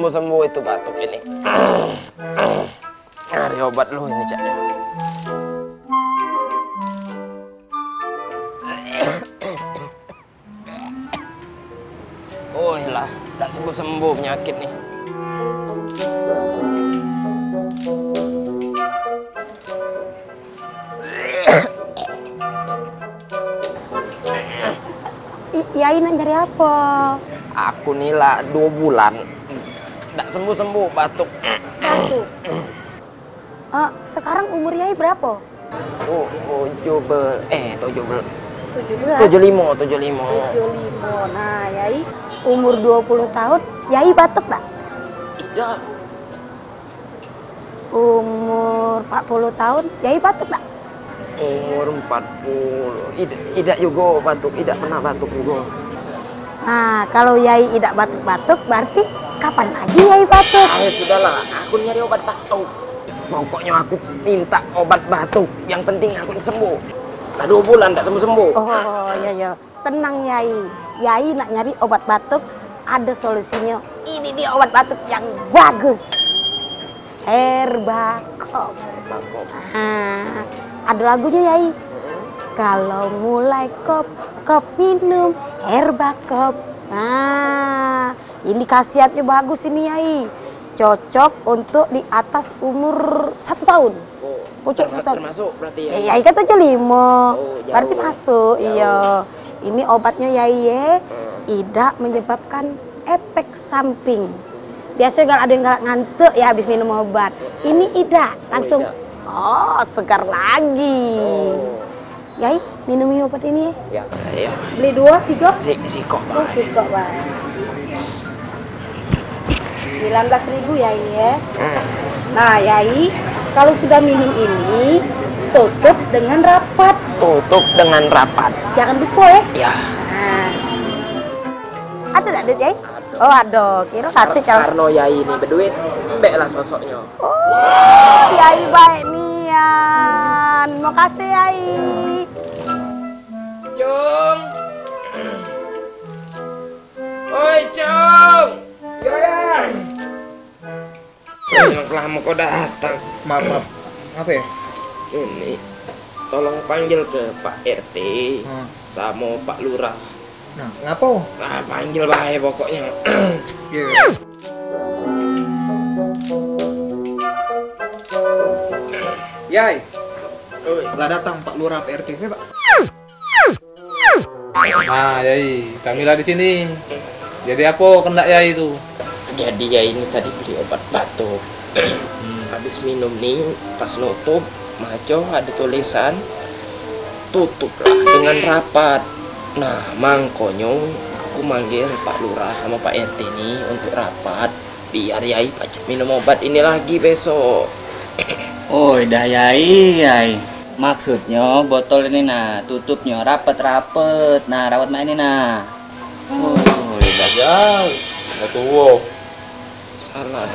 sembuh-sembuh itu batuk ini. Cari obat lu ini, Cak. Oh lah, tidak sembuh-sembuh penyakit nih. Yai nak cari apa? Aku nih lah 2 bulan tidak sembuh-sembuh batuk. Batuk. Sekarang umur Yai berapa? 75. Nah, Yai umur 20 tahun, Yai batuk tak? Tidak. Umur 40 tahun, Yai batuk tak? Umur 40. Tidak juga batuk, tidak pernah batuk juga. Nah, kalau Yai tidak batuk-batuk, berarti kapan lagi Yai batuk? Sudahlah, aku nyari obat batuk. Pokoknya aku minta obat batuk. Yang penting aku sembuh. Nah, 2 bulan tidak sembuh-sembuh. Oh, iya. Tenang Yai. Yai nak nyari obat batuk, ada solusinya. Ini dia obat batuk yang bagus. Herbacop. Ada lagunya Yai. Kalau mulai kop minum Herbacop. Nah, ini khasiatnya bagus ini Yai. Cocok untuk di atas umur 1 tahun. Cocok 1 tahun. Termasuk berarti ya? Yai kan 75. Jauh. Berarti masuk. Jauh. Iya. Ini obatnya Yai tidak menyebabkan efek samping. Biasanya kalau ada yang ngantuk ya habis minum obat. Ini tidak, langsung segar lagi. Yai, minum obat ini ya. Ya. Beli 2, 3? Sikok. Sikok, Bang. 19.000 Yai ya. Nah, Yai, kalau sudah minum ini, tutup dengan rapat. Jangan lupa ya. Ya. Nah. Ada tak duit Yai? Oh, ada. Kira kata Karena Yai ini berduit, embek lah sosoknya. Oh, Yai baik nian. Makasih Yai. Cung. Oi, Cung. Ya. Lama kau datang. Maaf. Apa ya? Ini tolong panggil ke Pak RT sama Pak Lurah. Nah, ngapo? Nah, panggil bae pokoknya. Yeah. Yai. Oi. Lah datang Pak Lurah PRT, Pak. Nah, Yai, kamilah di sini. Jadi apa kena Yai itu? Jadi ya ini tadi beli obat batuk. Habis minum nih, pas nutup, maco ada tulisan tutuplah dengan rapat. Nah, mangkonyo aku manggil Pak Lurah sama Pak RT nih untuk rapat biar Yai baca minum obat ini lagi besok. Oh, dah Yai. Maksudnya botol ini nah, tutupnya rapet-rapet. Nah, rawat mak ini nah. Oh, udah jauh. Mau tua. Salah.